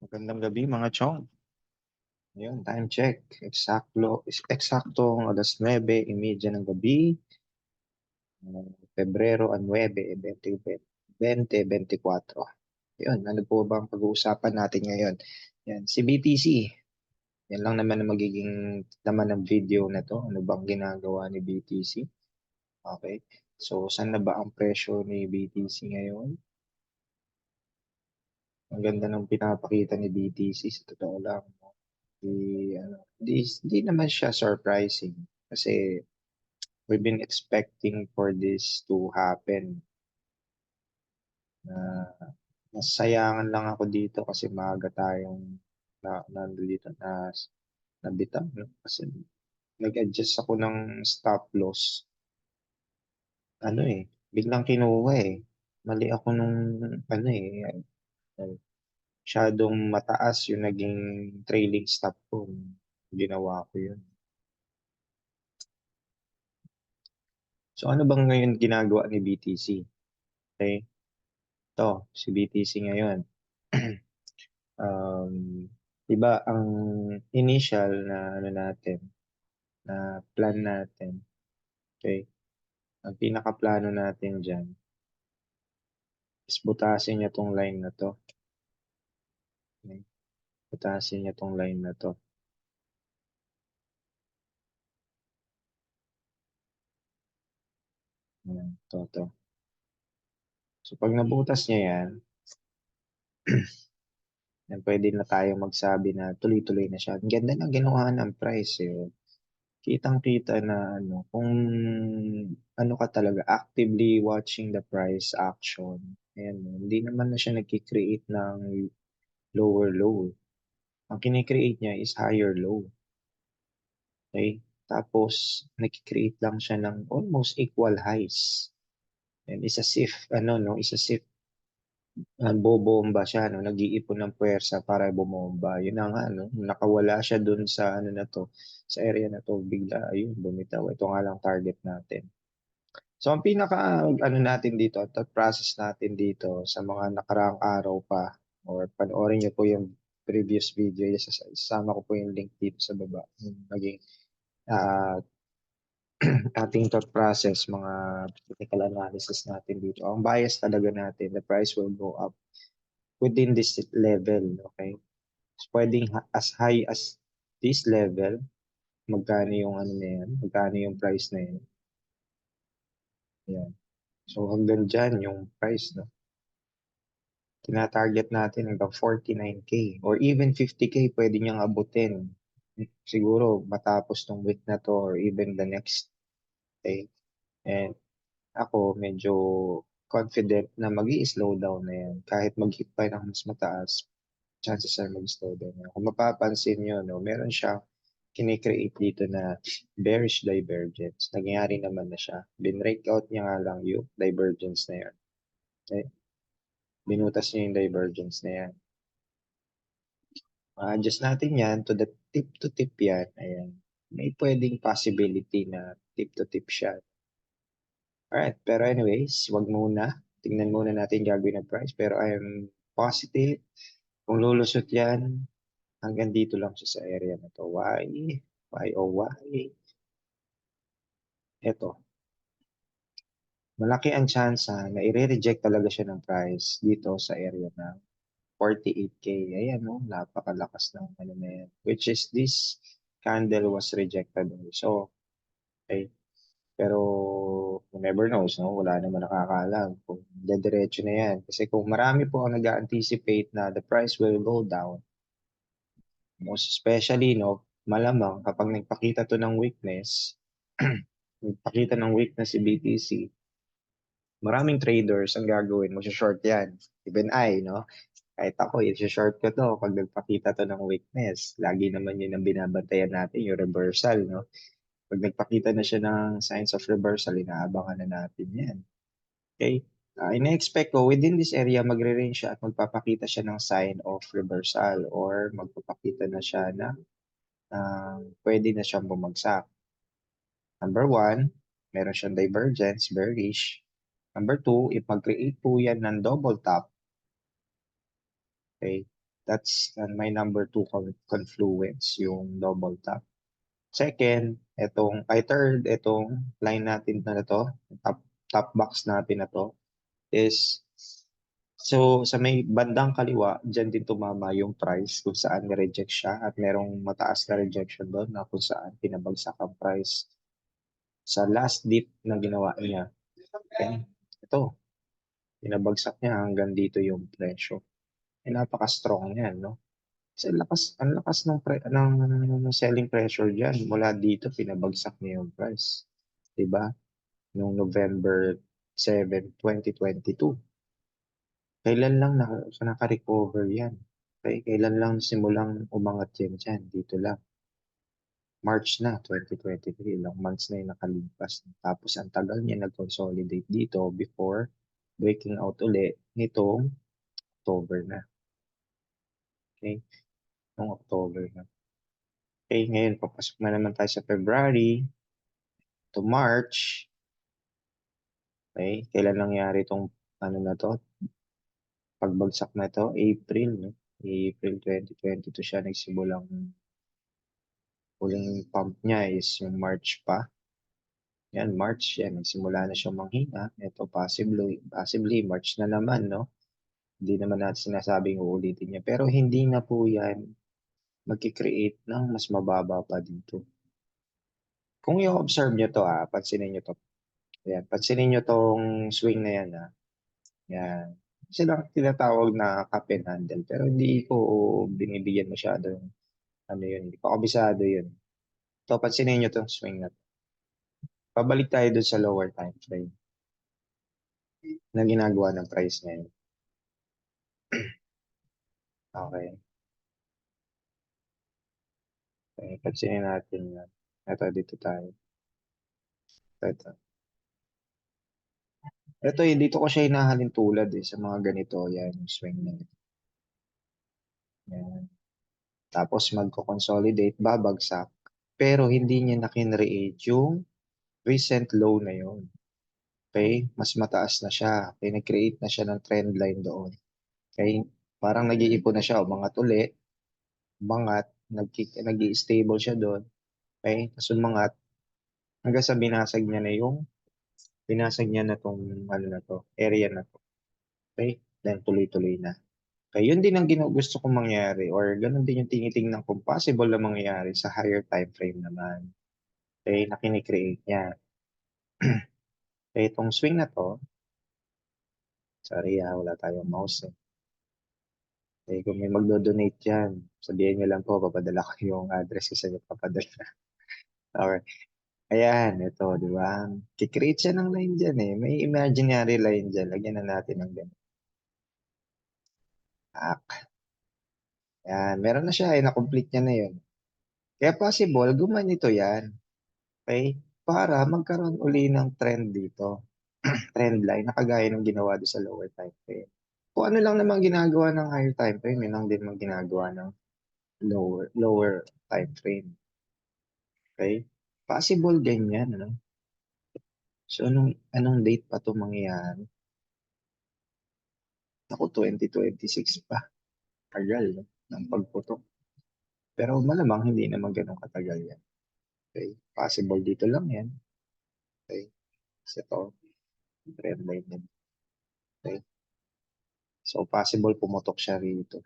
Magandang gabi mga chong. Ayun, time check. Eksaktong alas 9:30 ng gabi, Pebrero 9, 2024. Ayun, ano po ba ang pag-uusapan natin ngayon? Yan, si BTC. Yan lang naman ang magiging laman ng video na to. Ano bang ginagawa ni BTC? Okay. So, saan na ba ang presyo ni BTC ngayon? Ang ganda ng pinapakita ni BTC sa totoo lang. No? Di naman siya surprising kasi we've been expecting for this to happen. Na nasayangan lang ako dito kasi maaga tayong nandito nabitaw. No? Kasi nag-adjust ako ng stop loss. Ano biglang kinuha Mali ako nung ano masyadong mataas yung naging trailing stop ko. Ginawa ko yun. So ano bang ngayon ginagawa ni BTC? Okay? Ito, si BTC ngayon. um, Diba ang initial na ano natin, na plan natin, okay? Ang pinaka-plano natin dyan is butasin niya tong line na to. Okay? Butasin niya tong line na to. Ayan, to. So pag nabutas niya yan, yan pwede na tayo magsabi na tuloy-tuloy na siya. Ang ganda ng ginawa ng price kitang-kita na kung ano ka talaga, actively watching the price action. Ayan, hindi naman na siya nagki-create ng lower low. Ang kini-create niya is higher low. Okay? Tapos, nagki-create lang siya ng almost equal highs. And is as if, is as if bobomba siya, nag-iipon ng puwersa para bumomba. Yun na nga, nakawala siya dun sa sa area na to, bigla, ayun, bumitaw. Ito nga lang target natin. So, ang pinaka, natin dito, thought process natin dito sa mga nakaraang araw pa, or panoorin niyo po yung previous video, isasama ko po yung link dito sa baba, yung naging ah, ating thought process, mga technical analysis natin dito. Ang bias talaga natin, the price will go up within this level, okay? So, pwedeng as high as this level, magkano yung na yan, magkano yung price na yan. Yan. So hanggang dyan yung price, no? Tina-target natin hanggang 49K or even 50K pwede niyang abutin. Siguro matapos tong week na to or even the next day. And ako medyo confident na mag-i-slow down na yan. Kahit mag-hit pa ng mas mataas, chances are mag-slow down yan. Kung mapapansin nyo, meron siyang kine-create dito na bearish divergence. Nangyayari naman na siya. Bin-breakout niya nga lang yung divergence na yan. Okay? Binutas niya yung divergence na yan. Adjust natin yan to the tip to tip yan. Ayan. May pwedeng possibility na tip to tip siya. Alright, pero anyways, wag muna. Tingnan muna natin gagawin ng price. Pero I am positive. Kung lulusot yan, hanggang dito lang siya sa area na to. Why? Why o why? Ito. Malaki ang chance na i-reject talaga siya ng price dito sa area na 48K. Ayan, no? Napakalakas ng na yan. Which is this candle was rejected also. Okay? Pero who never knows, no? Wala naman nakakaalam kung dediretso na yan. Kasi kung marami po ang nag-anticipate na the price will go down, most especially, no, malamang kapag nagpakita to ng weakness, nagpakita ng weakness si BTC, maraming traders ang gagawin, mag-short yan. Even I, no? Kahit ako, i-short ko to pag nagpakita to ng weakness. Lagi naman yun ang binabantayan natin, yung reversal, no? Pag nagpakita na siya ng signs of reversal, inaabangan na natin yan. Okay? Ina-expect ko, within this area, magre-range siya at magpapakita siya ng sign of reversal or magpapakita na siya na pwede na siyang bumagsak. Number one, meron siyang divergence, bearish. Number two, if mag-create po yan ng double top, okay, That's my number 2 confluence, yung double top. Second, third, itong line natin na to, top box natin na to, is so sa may bandang kaliwa, dyan din tumama yung price kung saan ni-reject siya at merong mataas na rejection doon na kung saan pinabagsak ang price sa last dip na ginawa niya. Okay? Ito, pinabagsak niya hanggang dito yung presyo. Napaka-strong niyan, no? Kasi ang lakas ng selling pressure diyan. Mula dito, pinabagsak niya yung price. 'Di ba? Noong November 7, 2022. Kailan lang naka-recover yan? Okay? Kailan lang simulang umangat yan dyan? Dito lang. March na, 2023. Ilang months na yung nakalipas. Tapos ang tagal niya nag-consolidate dito before breaking out uli nitong October na. Okay? Noong October na. Okay, ngayon papasok na naman tayo sa February to March. Okay, kailan nangyari itong ano na to? Pagbagsak na to, April, no? April 2022 siya nagsimulang huling pump niya is yung March pa. Yan, March yan, nagsimula na siya manghina. Ito possibly March na naman, no? Hindi naman natin sinasabing uulitin niya. Pero hindi na po yan magkikreate ng mas mababa pa dito. Kung i-observe nyo to, pansinin nyo to. Ayan, pansinin nyo tong swing na yan, Yan. Sila tinatawag na cup and handle. Pero hindi ko binibigyan masyado yung ano yun. Hindi ko kabisado yun. So, pansinin nyo itong swing na to. Pabalik tayo dun sa lower time frame na ginagawa ng price ngayon. Okay. Okay. Pansinin natin yan. Ito, dito tayo. Ito. Ito dito ko siya hinahalin tulad sa mga ganito. Yan, yung swing na yan. Yan. Tapos magko-consolidate, babagsak. Pero hindi niya nakin-create yung recent low na yun. Okay? Mas mataas na siya. Okay? Nag-create na siya ng trend line doon. Okay? Parang nag-iipon na siya, umangat uli, umangat, nag-i-stable siya doon. Okay? Tapos umangat, hanggang sa binasag niya na tong ano na to, area na to. Okay? Then tuloy-tuloy na. Okay, yun din ang gusto kong mangyari or ganun din yung tinitingnan kung possible na mangyari sa higher time frame naman. Okay, na kini-create niya. Okay, itong swing na to, sorry wala tayong mouse Eh, kung may magdo-donate dyan, sabihin nyo lang po, papadala ko yung address ko sa inyo, papadala. Okay. Ayan, ito, di ba? Kikreate siya ng line dyan May imaginary line dyan. Lagyan na natin ng ganun. Ayan, meron na siya na-complete niya na yun. Kaya possible, gumanito yan. Okay? Para magkaroon uli ng trend dito. Trend line, na kagaya ng ginawa doon sa lower time frame. Kung ano lang naman ginagawa ng higher time frame, yun lang din naman ginagawa ng lower time frame. Okay? Possible ganyan, ano? So, anong date pa to mangyayari? Ako, 2026 pa. Tagal, no? Ng pagputok. Pero malamang hindi naman ganun katagal yan. Okay? Possible dito lang yan. Okay? Kasi ito, trend line yan. Okay? So, possible pumutok siya rito.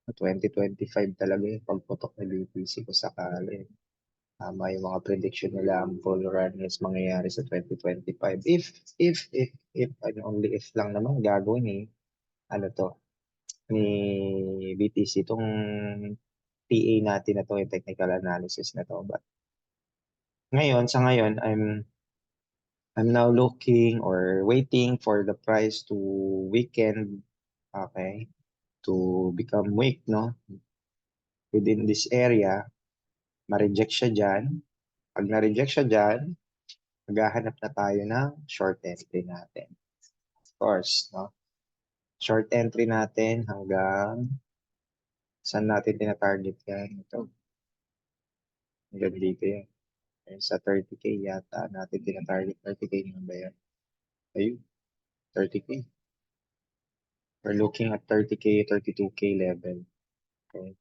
2025 talaga yung pagputok ni BTC ko sakali. Tama yung mga prediction nila, ang bull run is mangyayari sa 2025. If, ano, only if lang naman gagawin ano to, ni BTC, itong TA natin na to, yung technical analysis na to. But sa ngayon, I'm now looking or waiting for the price to weaken, okay, to become weak, no? Within this area, ma-reject siya dyan. Pag na-reject siya dyan, maghahanap na tayo ng short entry natin. Of course, no? Short entry natin hanggang saan natin tina-target yan? Ito. Hanggang dito yan. Sa 30K yata natin tina-target. 30K naman ba yan? Ayun, 30K. We're looking at 30K, 32K level. Okay.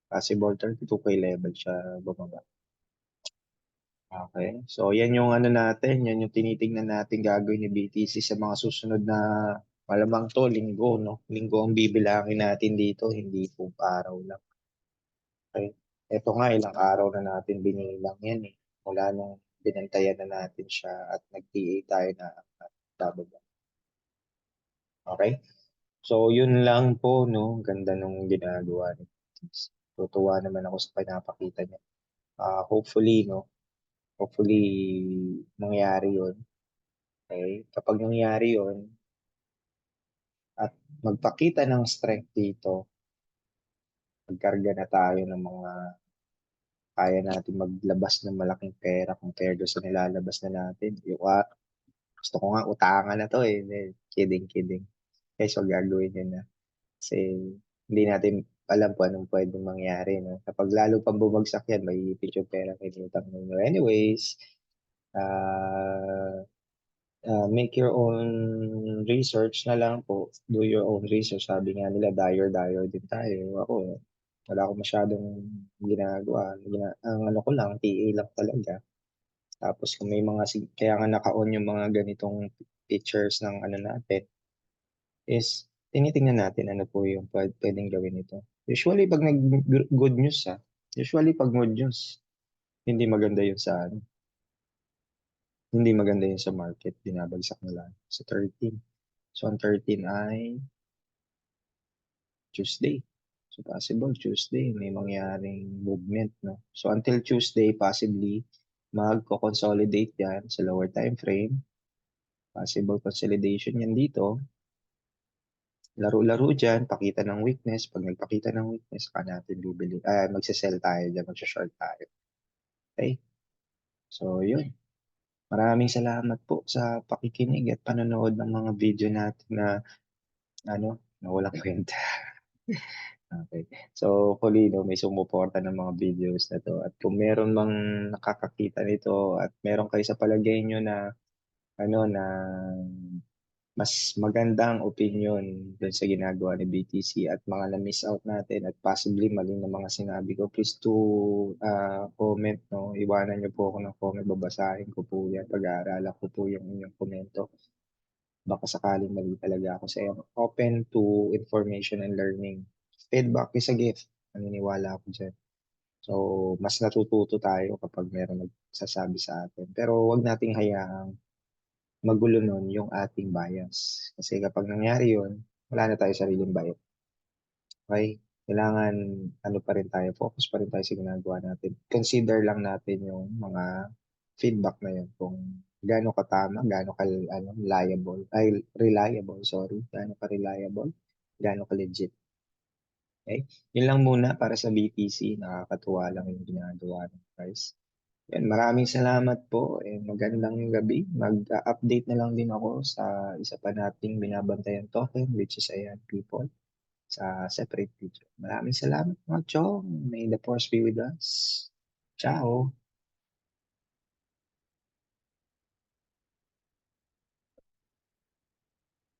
Possible 32K level siya bumaba. Okay. So, yan yung ano natin, yan yung tinitingnan natin gagawin ni BTC sa mga susunod na malamang to, linggo, no? Linggo ang bibilangin natin dito, hindi po araw lang. Okay. Ito nga, ilang araw na natin binilang yan eh. Mula nung binantayan na natin siya at nag-TA tayo na bababa. Okay? So, yun lang po, no? Ganda nung ginagawa ni BTC. Tutuwa naman ako sa pinapakita niya. Hopefully, no? Hopefully, mangyari yun. Okay? Kapag nangyari yun, at magpakita ng strength dito, magkarga na tayo ng mga kaya natin maglabas ng malaking pera compared sa nilalabas na natin. Gusto ko nga utangan na to eh. Hindi, kidding, kidding. Okay, so gagawin yun na. Kasi hindi natin alam kung anong pwedeng mangyari. No? Kapag lalo pang bumagsak yan, may ipit yung pera kinutang ninyo. Anyways, uh, make your own research na lang po. Do your own research. Sabi nga nila, dyer din tayo. Ako, wala akong masyadong ginagawa. Ang ano ko lang, TA lang talaga. Tapos kung may mga, kaya nga naka-on yung mga ganitong pictures ng ano natin, is tinitingnan natin ano po yung pwedeng gawin ito. Usually, pag good news usually pag good news, hindi maganda yun sa ano, hindi maganda yun sa market, binabagsak nila sa 13. So, ang 13 ay Tuesday. So, possible Tuesday, may mangyaring movement, no? So, until Tuesday, possibly, magko-consolidate yan sa lower time frame. Possible consolidation yan dito. Laro-laro dyan, pakita ng weakness. Pag nagpakita ng weakness, saka natin bibili. Magsisell tayo dyan, magsishort tayo. Okay? So, yun. Maraming salamat po sa pakikinig at panonood ng mga video natin na ano, na walang kwenta. Okay. So, hopefully, no, may sumuporta ng mga videos na to. At kung meron mang nakakakita nito at meron kayo sa palagay nyo na ano na mas magandang opinion dun sa ginagawa ni BTC at mga na-miss out natin at possibly mali na mga sinabi ko, please to comment, no? Iwanan niyo po ako ng comment, babasahin ko po yan, pag-aaralan ko po yung inyong komento. Baka sakaling mali talaga ako sa open to information and learning. Feedback is a gift. Naniniwala ako dyan. So, mas natututo tayo kapag meron nagsasabi sa atin. Pero wag nating hayaang magulo nun yung ating bias. Kasi kapag nangyari yun, wala na tayo sariling bias. Okay? Kailangan ano pa rin tayo, focus pa rin tayo sa ginagawa natin. Consider lang natin yung mga feedback na yun kung gaano katama, gaano ka ano, reliable, sorry, gaano ka reliable, gaano ka legit. Okay? Yun lang muna para sa BTC, nakakatuwa lang yung ginagawa ng guys. Yan, maraming salamat po. Magandang gabi. Mag-update na lang din ako sa isa pa nating binabantayan token, which is ayan, people, sa separate video. Maraming salamat mga chong. May the force be with us. Ciao!